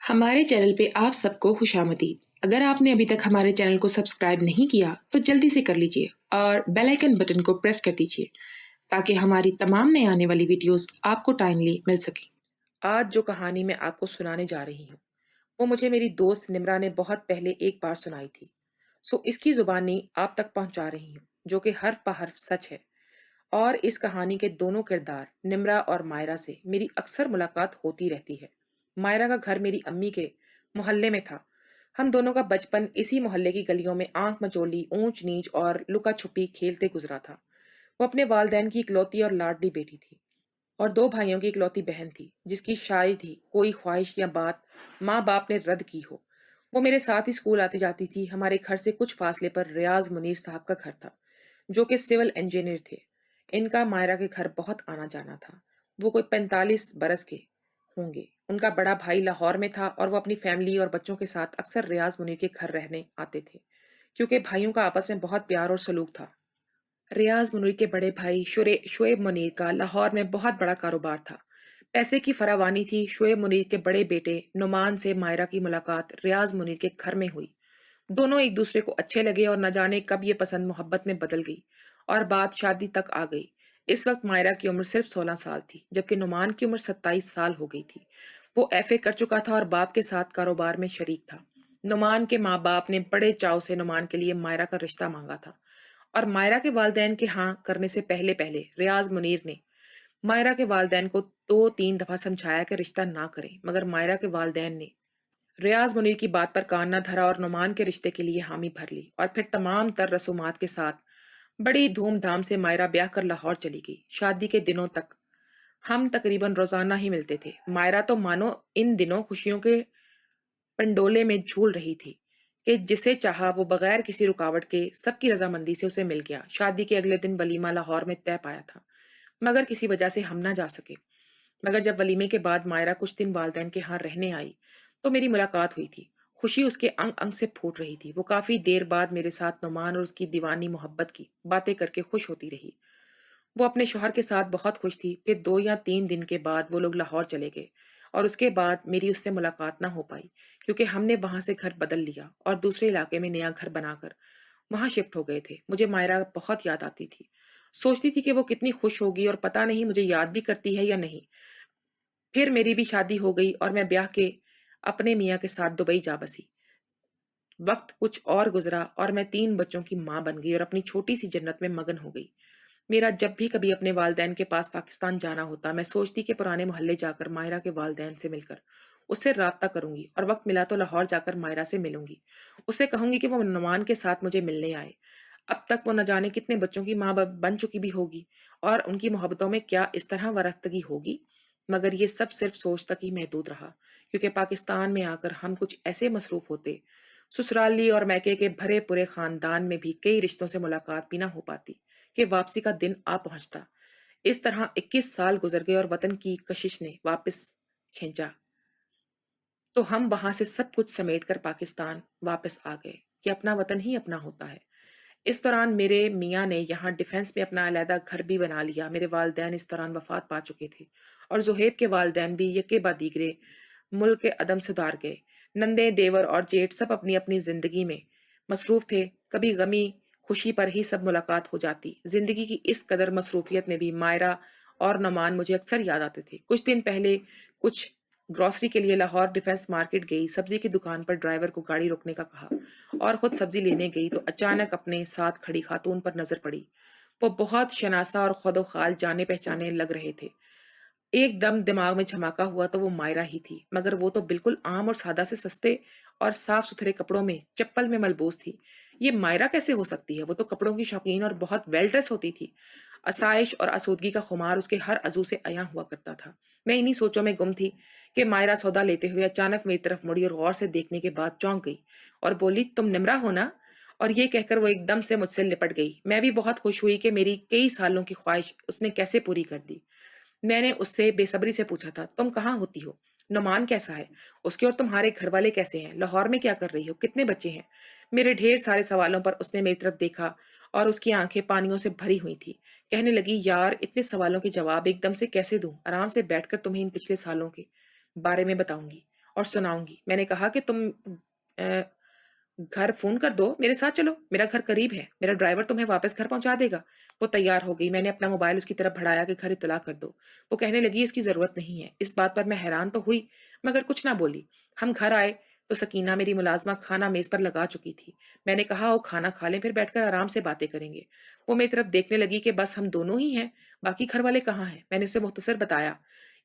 ہمارے چینل پہ آپ سب کو خوش آمدید۔ اگر آپ نے ابھی تک ہمارے چینل کو سبسکرائب نہیں کیا تو جلدی سے کر لیجئے اور بیل آئیکن بٹن کو پریس کر دیجئے تاکہ ہماری تمام نئے آنے والی ویڈیوز آپ کو ٹائملی مل سکیں۔ آج جو کہانی میں آپ کو سنانے جا رہی ہوں وہ مجھے میری دوست نمرا نے بہت پہلے ایک بار سنائی تھی، اس کی زبانی آپ تک پہنچا رہی ہوں جو کہ حرف پہ حرف سچ ہے۔ اور اس کہانی کے دونوں کردار نمرا اور مائرہ سے میری اکثر ملاقات ہوتی رہتی ہے۔ مائرہ کا گھر میری امی کے محلے میں تھا۔ ہم دونوں کا بچپن اسی محلے کی گلیوں میں آنکھ مچولی، اونچ نیچ اور لکا چھپی کھیلتے گزرا تھا۔ وہ اپنے والدین کی اکلوتی اور لاڈلی بیٹی تھی اور دو بھائیوں کی اکلوتی بہن تھی جس کی شاید ہی کوئی خواہش یا بات ماں باپ نے رد کی ہو۔ وہ میرے ساتھ ہی اسکول آتی جاتی تھی۔ ہمارے گھر سے کچھ فاصلے پر ریاض منیر صاحب کا گھر تھا جو کہ سول انجینئر تھے۔ ان کا مائرہ کے گھر بہت آنا جانا تھا۔ وہ کوئی 45 برس کے ہوں گے۔ ان کا بڑا بھائی لاہور میں تھا اور وہ اپنی فیملی اور بچوں کے ساتھ اکثر ریاض منیر کے گھر رہنے آتے تھے کیونکہ بھائیوں کا آپس میں بہت پیار اور سلوک تھا۔ ریاض منیر کے بڑے بھائی شعیب منیر کا لاہور میں بہت بڑا کاروبار تھا۔ پیسے کی فراوانی تھی۔ شعیب منیر کے بڑے بیٹے نعمان سے مائرہ کی ملاقات ریاض منیر کے گھر میں ہوئی۔ دونوں ایک دوسرے کو اچھے لگے اور نہ جانے کب یہ پسند محبت میں بدل گئی اور بات شادی تک آ گئی۔ اس وقت مائرہ کی عمر صرف 16 سال تھی جبکہ نعمان کی عمر 27 سال ہو گئی تھی۔ وہ ایف اے کر چکا تھا اور باپ کے ساتھ کاروبار میں شریک تھا۔ نعمان کے ماں باپ نے بڑے چاؤ سے نعمان کے لیے مائرہ کا رشتہ مانگا تھا اور مائرہ کے والدین کے ہاں کرنے سے پہلے ریاض منیر نے مائرہ کے والدین کو 2-3 دفعہ سمجھایا کہ رشتہ نہ کریں، مگر مائرہ کے والدین نے ریاض منیر کی بات پر کان نہ دھرا اور نعمان کے رشتے کے لیے حامی بھر لی اور پھر تمام تر رسومات کے ساتھ بڑی دھوم دھام سے مائرہ بیاہ کر لاہور چلی گئی۔ شادی کے دنوں تک ہم تقریباً روزانہ ہی ملتے تھے۔ مائرہ تو مانو ان دنوں خوشیوں کے پنڈولے میں جھول رہی تھی کہ جسے چاہا وہ بغیر کسی رکاوٹ کے سب کی رضامندی سے اسے مل گیا۔ شادی کے اگلے دن ولیمہ لاہور میں طے پایا تھا مگر کسی وجہ سے ہم نہ جا سکے۔ مگر جب ولیمے کے بعد مائرہ کچھ دن والدین کے ہاں رہنے آئی تو میری ملاقات ہوئی تھی۔ خوشی اس کے انگ انگ سے پھوٹ رہی تھی۔ وہ کافی دیر بعد میرے ساتھ نعمان اور اس کی دیوانی محبت کی باتیں کر کے خوش ہوتی رہی۔ وہ اپنے شوہر کے ساتھ بہت خوش تھی۔ پھر 2 یا 3 دن کے بعد وہ لوگ لاہور چلے گئے اور اس کے بعد میری اس سے ملاقات نہ ہو پائی کیونکہ ہم نے وہاں سے گھر بدل لیا اور دوسرے علاقے میں نیا گھر بنا کر وہاں شفٹ ہو گئے تھے۔ مجھے مائرہ بہت یاد آتی تھی۔ سوچتی تھی کہ وہ کتنی خوش ہوگی اور پتہ نہیں مجھے یاد بھی کرتی ہے یا نہیں۔ پھر میری بھی شادی ہو گئی اور میں بیاہ کے اپنے میاں کے ساتھ دبئی جا بسی۔ وقت کچھ اور گزرا اور میں 3 بچوں کی ماں بن گئی اور اپنی چھوٹی سی جنت میں مگن ہو گئی۔ میرا جب بھی کبھی اپنے والدین کے پاس پاکستان جانا ہوتا میں سوچتی کہ پرانے محلے جا کر مائرہ کے والدین سے مل کر اس سے رابطہ کروں گی اور وقت ملا تو لاہور جا کر مائرہ سے ملوں گی۔ اسے کہوں گی کہ وہ نعمان کے ساتھ مجھے ملنے آئے۔ اب تک وہ نہ جانے کتنے بچوں کی ماں بن چکی بھی ہوگی اور ان کی محبتوں میں کیا اس طرح ورختگی ہوگی۔ مگر یہ سب صرف سوچ تک ہی محدود رہا کیونکہ پاکستان میں آ کر ہم کچھ ایسے مصروف ہوتے، سسرالی اور میکے کے بھرے پورے خاندان میں بھی کئی رشتوں سے ملاقات بھی نہ ہو پاتی کہ واپسی کا دن آ پہنچتا۔ اس طرح 21 سال گزر گئے اور وطن کی کشش نے واپس کھینچا تو ہم وہاں سے سب کچھ سمیٹ کر پاکستان واپس آ گئے کہ اپنا وطن ہی اپنا ہوتا ہے۔ اس دوران میرے میاں نے یہاں ڈیفنس میں اپنا علیحدہ گھر بھی بنا لیا۔ میرے والدین اس دوران وفات پا چکے تھے اور زہیب کے والدین بھی یکے بعد دیگرے ملک کے عدم سدھار گئے۔ نندے، دیور اور جیٹ سب اپنی اپنی زندگی میں مصروف تھے۔ کبھی غمی خوشی پر ہی سب ملاقات ہو جاتی۔ زندگی کی اس قدر مصروفیت میں بھی مائرہ اور نعمان مجھے اکثر یاد آتے تھے۔ کچھ دن پہلے کچھ گروسری کے لیے لاہور ڈیفنس مارکیٹ گئی۔ سبزی کی دکان پر ڈرائیور کو گاڑی روکنے کا کہا اور خود سبزی لینے گئی تو اچانک اپنے ساتھ کھڑی خاتون پر نظر پڑی۔ وہ بہت شناسا اور خود و خال جانے پہچانے لگ رہے تھے۔ ایک دم دماغ میں جھماکا ہوا تو وہ مائرہ ہی تھی، مگر وہ تو بالکل عام اور سادہ سے سستے اور صاف ستھرے کپڑوں میں چپل میں ملبوس تھی۔ یہ مائرہ کیسے ہو سکتی ہے؟ وہ تو کپڑوں کی شوقین اور بہت ویل ڈریس ہوتی تھی۔ آسائش اور آسودگی کا خمار اس کے ہر عضو سے عیاں ہوا کرتا تھا۔ میں انہی سوچوں میں گم تھی کہ مائرہ سودا لیتے ہوئے اچانک میری طرف مڑی اور غور سے دیکھنے کے بعد چونک گئی اور بولی، تم نمرا ہو نا؟ اور یہ کہہ کر وہ ایک دم سے مجھ سے لپٹ گئی۔ میں بھی بہت خوش ہوئی کہ میری کئی سالوں کی خواہش اس نے کیسے پوری کر دی۔ میں نے اس سے بے صبری سے پوچھا تھا، تم کہاں ہوتی ہو؟ نعمان کیسا ہے؟ اس کے اور تمہارے گھر والے کیسے ہیں؟ لاہور میں کیا کر رہی ہو؟ کتنے بچے ہیں؟ میرے ڈھیر سارے سوالوں پر اس نے میری طرف دیکھا اور اس کی آنکھیں پانیوں سے بھری ہوئی تھی۔ کہنے لگی، یار اتنے سوالوں کے جواب ایک دم سے کیسے دوں؟ آرام سے بیٹھ کر تمہیں ان پچھلے سالوں کے بارے میں بتاؤں گی اور سناؤں گی۔ میں نے کہا کہ تم گھر فون کر دو، میرے ساتھ چلو، میرا گھر قریب ہے، میرا ڈرائیور تمہیں واپس گھر پہنچا دے گا۔ وہ تیار ہو گئی۔ میں نے اپنا موبائل اس کی طرف بڑھایا کہ گھر اطلاع کر دو۔ وہ کہنے لگی اس کی ضرورت نہیں ہے۔ اس بات پر میں حیران تو ہوئی مگر کچھ نہ بولی۔ ہم گھر آئے تو سکینہ میری ملازمہ کھانا میز پر لگا چکی تھی۔ میں نے کہا وہ کھانا کھا لیں، پھر بیٹھ کر آرام سے باتیں کریں گے۔ وہ میری طرف دیکھنے لگی کہ بس ہم دونوں ہی ہیں، باقی گھر والے کہاں ہیں؟ میں نے اسے مختصر بتایا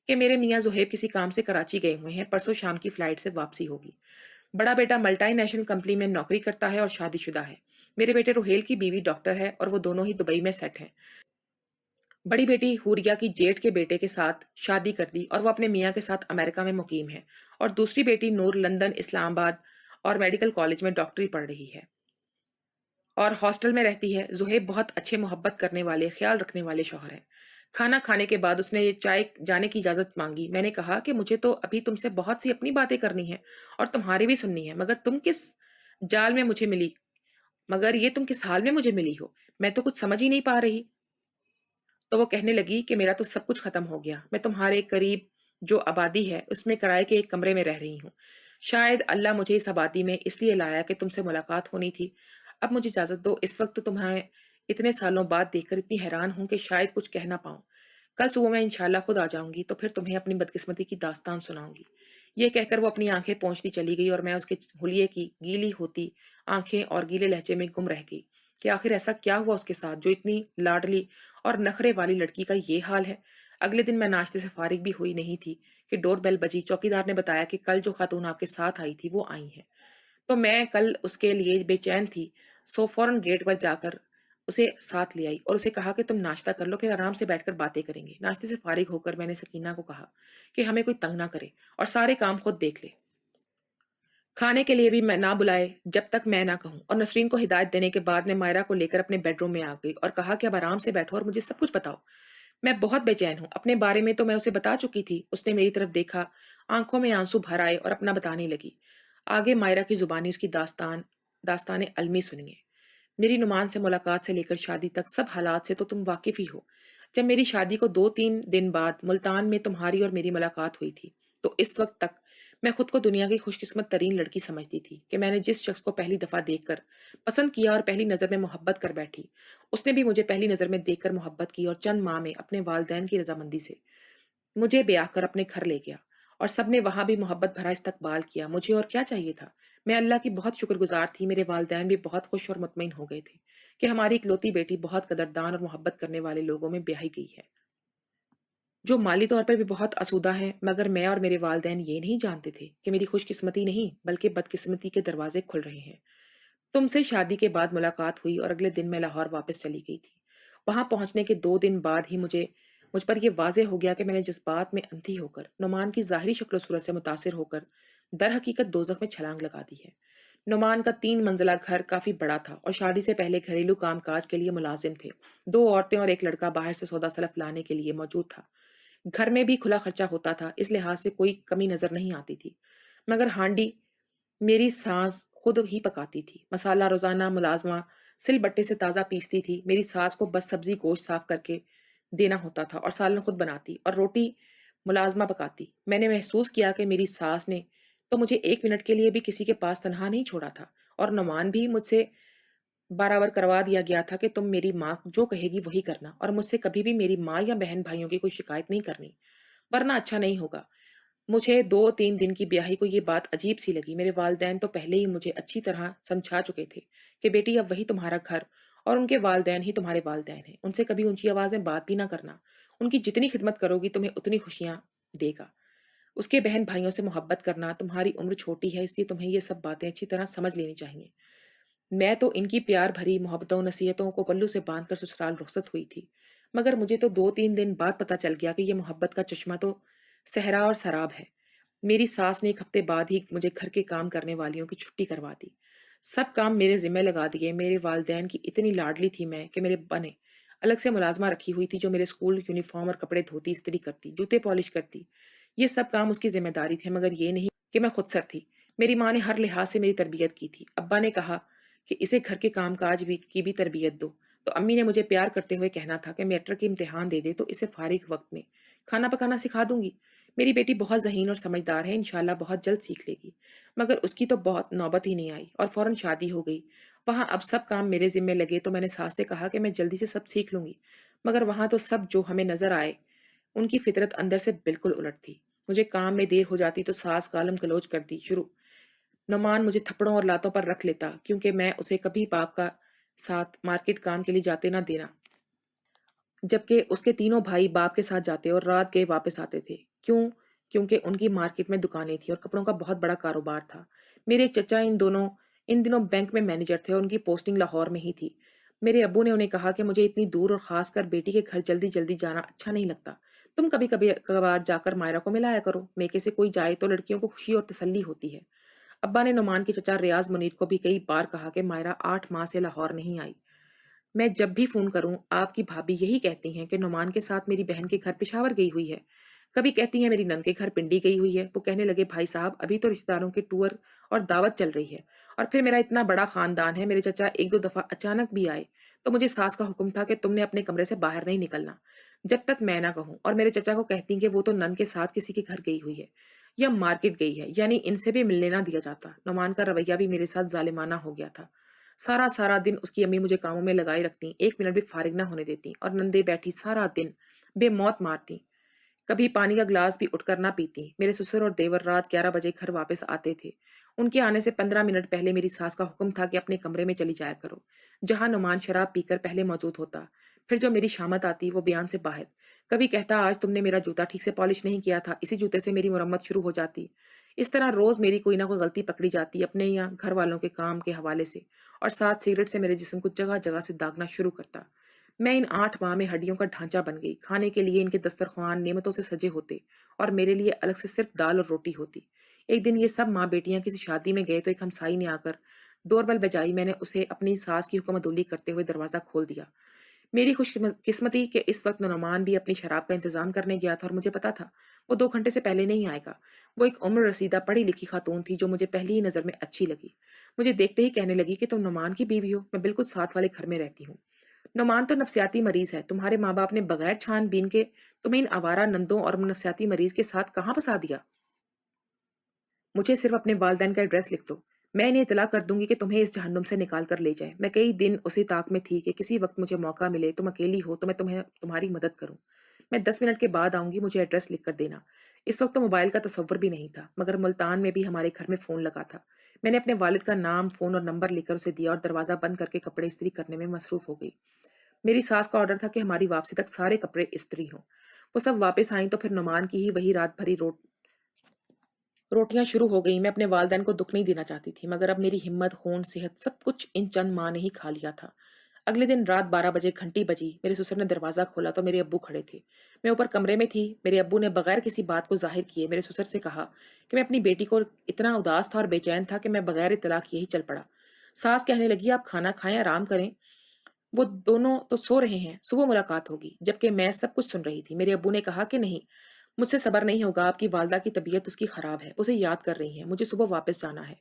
کہ میرے میاں زہیب کسی کام سے کراچی گئے ہوئے ہیں، پرسوں شام کی فلائٹ سے واپسی ہوگی۔ بڑا بیٹا ملٹی نیشنل کمپنی میں نوکری کرتا ہے اور شادی شدہ ہے۔ میرے بیٹے روہیل کی بیوی ڈاکٹر ہے اور وہ دونوں ہی دبئی میں سیٹ ہیں۔ بڑی بیٹی حوریا کی جیٹ کے بیٹے کے ساتھ شادی کر دی اور وہ اپنے میاں کے ساتھ امریکہ میں مقیم ہے، اور دوسری بیٹی نور لندن، اسلام آباد اور میڈیکل کالج میں ڈاکٹری پڑھ رہی ہے اور ہاسٹل میں رہتی ہے۔ زہیب بہت اچھے، محبت کرنے والے، خیال رکھنے والے شوہر ہیں۔ کھانا کھانے کے بعد اس نے یہ چائے جانے کی اجازت مانگی۔ میں نے کہا کہ مجھے تو ابھی تم سے بہت سی اپنی باتیں کرنی ہیں اور تمہاری بھی سننی ہے، جال میں مجھے ملی مگر یہ تم کس حال میں مجھے ملی ہو؟ میں تو کچھ سمجھ ہی نہیں پا رہی۔ تو وہ کہنے لگی کہ میرا تو سب کچھ ختم ہو گیا، میں تمہارے قریب جو آبادی ہے اس میں کرائے کے ایک کمرے میں رہ رہی ہوں۔ شاید اللہ مجھے اس آبادی میں اس لیے لایا کہ تم سے ملاقات ہونی تھی۔ اب مجھے اجازت دو، اس وقت تو تمہیں اتنے سالوں بعد دیکھ کر اتنی حیران ہوں کہ شاید کچھ کہہ نہ پاؤں۔ کل صبح میں انشاءاللہ خود آ جاؤں گی تو پھر تمہیں اپنی بدقسمتی کی داستان سناؤں گی۔ یہ کہہ کر وہ اپنی آنکھیں پونچھتی چلی گئی اور میں اس کے حلیے کی گیلی ہوتی آنکھیں اور گیلے لہجے میں گم رہ گئی کہ آخر ایسا کیا ہوا اس کے ساتھ جو اتنی لاڈلی اور نخرے والی لڑکی کا یہ حال ہے۔ اگلے دن میں ناشتے سے فارغ بھی ہوئی نہیں تھی کہ ڈور بیل بجی۔ چوکیدار نے بتایا کہ کل جو خاتون آپ کے ساتھ آئی تھی وہ آئی ہیں، تو میں کل اس کے لیے بے چین تھی، سو فوراً گیٹ پر جا کر اسے ساتھ لے آئی اور اسے کہا کہ تم ناشتہ کر لو، پھر آرام سے بیٹھ کر باتیں کریں گے۔ ناشتے سے فارغ ہو کر میں نے سکینہ کو کہا کہ ہمیں کوئی تنگ نہ کرے اور سارے کام خود دیکھ لے، کھانے کے لیے بھی میں نہ بلائے جب تک میں نہ کہوں۔ اور نسرین کو ہدایت دینے کے بعد میں مائرہ کو لے کر اپنے بیڈ روم میں آ گئی اور کہا کہ اب آرام سے بیٹھو اور مجھے سب کچھ بتاؤ۔ میں بہت بے چین ہوں، اپنے بارے میں تو میں اسے بتا چکی تھی۔ اس نے میری طرف دیکھا، آنکھوں میں آنسو بھر آئے اور اپنا بتانے لگی۔ آگے مائرہ کی زبانی اس کی داستان علمی سنیے۔ میری نعمان سے ملاقات سے لے کر شادی تک سب حالات سے تو تم واقف ہی ہو۔ جب میری شادی کو 2-3 دن بعد ملتان میں تمہاری اور میری ملاقات ہوئی تھی تو اس وقت تک میں خود کو دنیا کی خوش قسمت ترین لڑکی سمجھتی تھی کہ میں نے جس شخص کو پہلی دفعہ دیکھ کر پسند کیا اور پہلی نظر میں محبت کر بیٹھی، اس نے بھی مجھے پہلی نظر میں دیکھ کر محبت کی اور چند ماہ میں اپنے والدین کی رضامندی سے مجھے بیاہ کر اپنے گھر لے گیا اور سب نے وہاں بھی محبت بھرا استقبال کیا۔ مجھے اور کیا چاہیے تھا؟ میں اللہ کی بہت شکر گزار تھی۔ میرے والدین بھی بہت خوش اور مطمئن ہو گئے تھے کہ ہماری اکلوتی بیٹی بہت قدردان اور محبت کرنے والے لوگوں میں بیاہی گئی ہے، جو مالی طور پر بھی بہت آسودہ ہیں۔ مگر میں اور میرے والدین یہ نہیں جانتے تھے کہ میری خوش قسمتی نہیں بلکہ بدقسمتی کے دروازے کھل رہے ہیں۔ تم سے شادی کے بعد ملاقات ہوئی اور اگلے دن میں لاہور واپس چلی گئی تھی۔ وہاں پہنچنے کے 2 دن بعد ہی مجھ پر یہ واضح ہو گیا کہ میں نے جس بات میں اندھی ہو کر نعمان کی ظاہری شکل و صورت سے متاثر ہو کر در حقیقت دوزخ میں چھلانگ لگا دی ہے۔ نعمان کا 3 منزلہ گھر کافی بڑا تھا اور شادی سے پہلے گھریلو کام کاج کے لیے ملازم تھے۔ 2 عورتیں اور ایک لڑکا باہر سے سودا سلف لانے کے لیے موجود تھا۔ گھر میں بھی کھلا خرچہ ہوتا تھا، اس لحاظ سے کوئی کمی نظر نہیں آتی تھی۔ مگر ہانڈی میری ساس خود ہی پکاتی تھی، مسالہ روزانہ ملازمہ سل بٹے سے تازہ پیستی تھی۔ میری ساس کو بس سبزی گوشت صاف کر کے دینا ہوتا تھا اور سالن خود بناتی اور روٹی ملازمہ پکاتی۔ میں نے محسوس کیا کہ میری ساس نے تو مجھے 1 منٹ کے لیے بھی کسی کے پاس تنہا نہیں چھوڑا تھا، اور نعمان بھی مجھ سے برابر کروا دیا گیا تھا کہ تم میری ماں جو کہے گی وہی کرنا اور مجھ سے کبھی بھی میری ماں یا بہن بھائیوں کی کوئی شکایت نہیں کرنی، ورنہ اچھا نہیں ہوگا۔ مجھے 2-3 دن کی بیاہی کو یہ بات عجیب سی لگی۔ میرے والدین تو پہلے ہی مجھے اچھی طرح سمجھا چکے تھے کہ بیٹی اب وہی تمہارا گھر اور ان کے والدین ہی تمہارے والدین ہیں، ان سے کبھی اونچی آواز میں بات بھی نہ کرنا، ان کی جتنی خدمت کرو گی تمہیں اتنی خوشیاں دے گا۔ اس کے بہن بھائیوں سے محبت کرنا، تمہاری عمر چھوٹی ہے اس لیے تمہیں یہ سب باتیں اچھی طرح سمجھ لینی چاہیے۔ میں تو ان کی پیار بھری محبتوں نصیحتوں کو پلو سے باندھ کر سسرال رخصت ہوئی تھی، مگر مجھے تو 2-3 دن بعد پتہ چل گیا کہ یہ محبت کا چشمہ تو صحرا اور سراب ہے۔ میری ساس نے 1 ہفتے بعد ہی مجھے گھر کے کام کرنے والیوں کی چھٹی کروا دی، سب کام میرے ذمہ لگا دیے۔ میرے والدین کی اتنی لاڈلی تھی میں کہ میرے بنے الگ سے ملازمہ رکھی ہوئی تھی جو میرے اسکول یونیفارم اور کپڑے دھوتی، استری کرتی، جوتے پالش کرتی۔ یہ سب کام اس کی ذمہ داری تھے، مگر یہ نہیں کہ میں خود سر تھی۔ میری ماں نے ہر لحاظ سے میری تربیت کی تھی۔ ابا نے کہا کہ اسے گھر کے کام کاج کی بھی تربیت دو، تو امی نے مجھے پیار کرتے ہوئے کہنا تھا کہ میٹرک کی امتحان دے دے تو اسے فارغ وقت میں کھانا پکانا سکھا دوں گی۔ میری بیٹی بہت ذہین اور سمجھدار ہے، انشاءاللہ بہت جلد سیکھ لے گی۔ مگر اس کی تو بہت نوبت ہی نہیں آئی اور فوراً شادی ہو گئی۔ وہاں اب سب کام میرے ذمے لگے تو میں نے ساس سے کہا کہ میں جلدی سے سب سیکھ لوں گی، مگر وہاں تو سب جو ہمیں نظر آئے ان کی فطرت اندر سے بالکل الٹ تھی۔ مجھے کام میں دیر ہو جاتی تو ساس گالم گلوچ کر دی شروع۔ نعمان مجھے تھپڑوں اور لاتوں پر رکھ لیتا کیونکہ میں اسے کبھی باپ کا ساتھ مارکیٹ کام کے لیے جاتے نہ دینا، جبکہ اس کے تینوں بھائی باپ کے ساتھ جاتے اور رات کے واپس آتے تھے۔ کیوں؟ کیونکہ ان کی مارکیٹ میں دکانیں تھیں اور کپڑوں کا بہت بڑا کاروبار تھا۔ میرے چچا ان دنوں بینک میں مینیجر تھے اور ان کی پوسٹنگ لاہور میں ہی تھی۔ میرے ابو نے انہیں کہا کہ مجھے اتنی دور اور خاص کر بیٹی کے گھر جلدی جلدی جانا اچھا نہیں لگتا، تم کبھی کبھی کبھار جا کر مائرہ کو ملایا کرو، میکے سے کوئی جائے تو لڑکیوں کو خوشی اور تسلی ہوتی ہے۔ ابا نے نعمان کے چچا ریاض منیر کو بھی کئی بار کہا کہ مائرہ 8 ماہ سے لاہور نہیں آئی۔ میں جب بھی فون کروں آپ کی بھابھی یہی کہتی ہیں کہ نعمان کے ساتھ میری بہن کے گھر پشاور گئی ہوئی ہے، کبھی کہتی ہیں میری نند کے گھر پنڈی گئی ہوئی ہے۔ وہ کہنے لگے بھائی صاحب ابھی تو رشتہ داروں کے ٹور اور دعوت چل رہی ہے، اور پھر میرا اتنا بڑا خاندان ہے، میرے چچا ایک دو دفعہ اچانک بھی آئے تو مجھے ساس کا حکم تھا کہ تم نے اپنے کمرے سے باہر نہیں نکلنا جب تک میں نہ کہوں، اور میرے چچا کو کہتی کہ وہ تو نند کے ساتھ کسی کے گھر گئی ہوئی ہے یا مارکیٹ گئی ہے، یعنی ان سے بھی ملنے نہ دیا جاتا۔ نعمان کا رویہ بھی میرے ساتھ ظالمانہ ہو گیا تھا۔ سارا دن اس کی امی مجھے کاموں میں لگائی رکھتی، 1 منٹ بھی فارغ نہ ہونے دیتی، اور نندے بیٹھی سارا دن بے موت مارتی، کبھی پانی کا گلاس بھی اٹھ کر نہ پیتی۔ میرے سسر اور دیور رات 11 بجے گھر واپس آتے تھے۔ ان کے آنے سے 15 منٹ پہلے میری ساس کا حکم تھا کہ اپنے کمرے میں چلی جایا کرو، جہاں نعمان شراب پی کر پہلے موجود ہوتا۔ پھر جو میری شامت آتی وہ بیان سے باہر، کبھی کہتا آج تم نے میرا جوتا ٹھیک سے پالش نہیں کیا تھا، اسی جوتے سے میری مرمت شروع ہو جاتی۔ اس طرح روز میری کوئی نہ کوئی غلطی پکڑی جاتی اپنے یا گھر والوں کے کام کے حوالے سے، اور ساتھ سگریٹ سے میرے جسم کو جگہ جگہ سے داغنا شروع کرتا۔ میں ان 8 ماہ میں ہڈیوں کا ڈھانچہ بن گئی، کھانے کے لیے ان کے دسترخوان نعمتوں سے سجے ہوتے اور میرے لیے الگ سے صرف دال اور روٹی ہوتی۔ ایک دن یہ سب ماں بیٹیاں کسی شادی میں گئے تو ایک ہمسائی نے آ کر ڈور بیل بجائی۔ میں نے اسے اپنی ساس کی حکم عدولی کرتے ہوئے دروازہ کھول دیا۔ میری خوش قسمتی کہ اس وقت نعمان بھی اپنی شراب کا انتظام کرنے گیا تھا اور مجھے پتا تھا وہ 2 گھنٹے سے پہلے نہیں آئے گا۔ وہ ایک عمر رسیدہ پڑھی لکھی خاتون تھی جو مجھے پہلی ہی نظر میں اچھی لگی۔ مجھے دیکھتے ہی کہنے لگی کہ تم نعمان کی بیوی ہو، میں بالکل ساتھ والے گھر میں رہتی ہوں۔ نعمان تو نفسیاتی مریض ہے، تمہارے ماں باپ نے بغیر چھان بین کے تمہیں ان آوارہ نندوں اور نفسیاتی مریض کے ساتھ کہاں پھنسا دیا؟ مجھے صرف اپنے والدین کا ایڈریس لکھ دو، میں انہیں اطلاع کر دوں گی کہ تمہیں اس جہنم سے نکال کر لے جائیں۔ میں کئی دن اسی طاق میں تھی کہ کسی وقت مجھے موقع ملے، تم اکیلی ہو تو میں تمہاری مدد کروں۔ میں 10 منٹ کے بعد آؤں گی، مجھے ایڈریس لکھ کر دینا۔ اس وقت تو موبائل کا تصور بھی نہیں تھا، مگر ملتان میں بھی ہمارے گھر میں فون لگا تھا۔ میں نے اپنے والد کا نام، فون اور نمبر لکھ کر اسے دیا اور دروازہ بند کر کے کپڑے استری کرنے میں مصروف ہو گئی۔ میری ساس کا آرڈر تھا کہ ہماری واپسی تک سارے کپڑے استری ہوں۔ وہ سب واپس آئیں تو پھر نعمان کی ہی وہی رات بھری روٹیاں شروع ہو گئیں۔ میں اپنے والدین کو دکھ نہیں دینا چاہتی تھی، مگر اب میری ہمت، خون، صحت سب کچھ ان چند ماہ نے ہی کھا لیا تھا۔ اگلے دن رات 12 بجے گھنٹی بجی، میرے سسر نے دروازہ کھولا تو میرے ابو کھڑے تھے۔ میں اوپر کمرے میں تھی۔ میرے ابو نے بغیر کسی بات کو ظاہر کیے میرے سسر سے کہا کہ میں اپنی بیٹی کو اتنا اداس تھا اور بے چین تھا کہ میں بغیر اطلاع کیے ہی چل پڑا۔ ساس کہنے لگی آپ کھانا کھائیں، آرام کریں، وہ دونوں تو سو رہے ہیں، صبح ملاقات ہوگی، جبکہ میں سب کچھ سن رہی تھی۔ میرے ابو نے کہا کہ نہیں، مجھ سے صبر نہیں ہوگا، آپ کی والدہ کی طبیعت اس کی خراب ہے، اسے یاد کر رہی ہیں، مجھے صبح واپس جانا ہے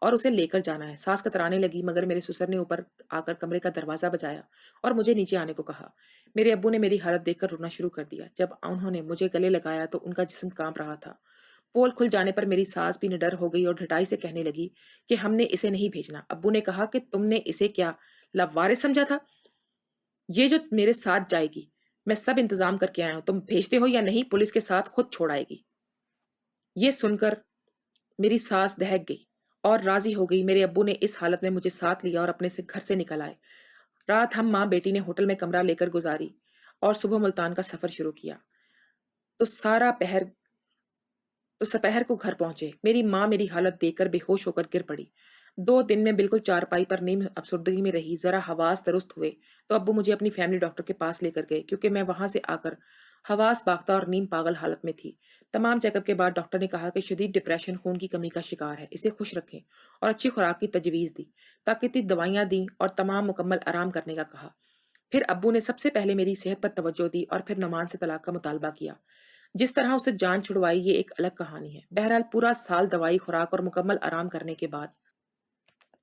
اور اسے لے کر جانا ہے۔ ساس کترانے لگی، مگر میرے سسر نے اوپر آ کر کمرے کا دروازہ بجایا اور مجھے نیچے آنے کو کہا۔ میرے ابو نے میری حالت دیکھ کر رونا شروع کر دیا۔ جب انہوں نے مجھے گلے لگایا تو ان کا جسم کانپ رہا تھا۔ پول کھل جانے پر میری ساس بھی نڈر ہو گئی اور ڈھٹائی سے کہنے لگی کہ ہم نے اسے نہیں بھیجنا۔ ابو نے کہا کہ تم نے اسے کیا لاوارث سمجھا تھا؟ یہ جو میرے ساتھ جائے گی، میں سب انتظام کر کے آیا ہوں، تم بھیجتے ہو یا نہیں، پولیس کے ساتھ خود چھوڑ آئے گی۔ یہ سن کر میری ساس دہک گئی اور راضی ہو گئی۔ میرے ابو نے اس حالت میں مجھے ساتھ لیا اور اپنے سے گھر سے نکل آئے۔ رات ہم ماں بیٹی نے ہوٹل میں کمرہ لے کر گزاری اور صبح ملتان کا سفر شروع کیا۔ تو سپہر کو گھر پہنچے۔ میری ماں میری حالت دیکھ کر بے ہوش ہو کر گر پڑی۔ 2 دن میں بالکل چارپائی پر نیم افسردگی میں رہی۔ ذرا حواس درست ہوئے تو ابو مجھے اپنی فیملی ڈاکٹر کے پاس لے کر گئے، کیونکہ میں وہاں سے آ کر حواس باختہ اور نیم پاگل حالت میں تھی۔ تمام چیک اپ کے بعد ڈاکٹر نے کہا کہ شدید ڈپریشن، خون کی کمی کا شکار ہے، اسے خوش رکھیں، اور اچھی خوراک کی تجویز دی، طاقتی دوائیاں دیں اور تمام مکمل آرام کرنے کا کہا۔ پھر ابو نے سب سے پہلے میری صحت پر توجہ دی اور پھر نعمان سے طلاق کا مطالبہ کیا۔ جس طرح اسے جان چھڑوائی یہ ایک الگ کہانی ہے۔ بہرحال پورا سال دوائی، خوراک اور مکمل آرام کرنے کے بعد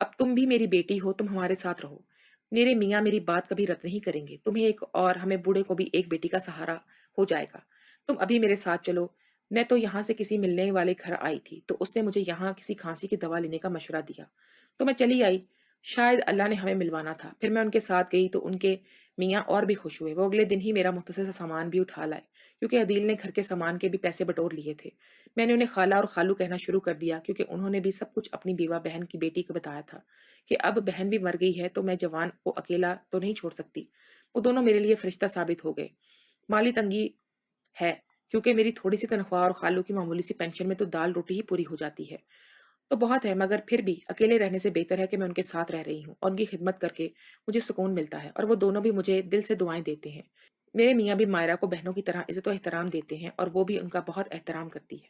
اب تم بھی میری بیٹی ہو، تم ہمارے ساتھ رہو۔ میرے میاں میری بات کبھی رد نہیں کریں گے، تمہیں ایک اور ہمیں بوڑھے کو بھی ایک بیٹی کا سہارا ہو جائے گا۔ تم ابھی میرے ساتھ چلو۔ میں تو یہاں سے کسی ملنے والے گھر آئی تھی تو اس نے مجھے یہاں کسی کھانسی کی دوا لینے کا مشورہ دیا تو میں چلی آئی۔ شاید اللہ نے ہمیں ملوانا تھا۔ پھر میں ان کے ساتھ گئی تو ان کے میاں اور بھی خوش ہوئے۔ وہ اگلے دن ہی میرا مختصر سا سامان بھی اٹھا لائے، کیونکہ عدیل نے گھر کے سامان کے بھی پیسے بٹور لیے تھے۔ میں نے انہیں خالہ اور خالو کہنا شروع کر دیا، کیونکہ انہوں نے بھی سب کچھ اپنی بیوہ بہن کی بیٹی کو بتایا تھا کہ اب بہن بھی مر گئی ہے تو میں جوان کو اکیلا تو نہیں چھوڑ سکتی۔ وہ دونوں میرے لیے فرشتہ ثابت ہو گئے۔ مالی تنگی ہے، کیونکہ میری تھوڑی سی تنخواہ اور خالو کی معمولی سی پینشن میں تو دال روٹی ہی پوری ہو جاتی ہے، تو بہت ہے، مگر پھر بھی اکیلے رہنے سے بہتر ہے کہ میں ان کے ساتھ رہ رہی ہوں، اور ان کی خدمت کر کے مجھے سکون ملتا ہے، اور وہ دونوں بھی مجھے دل سے دعائیں دیتے ہیں۔ میرے میاں بھی مائرہ کو بہنوں کی طرح عزت و احترام دیتے ہیں، اور وہ بھی ان کا بہت احترام کرتی ہے۔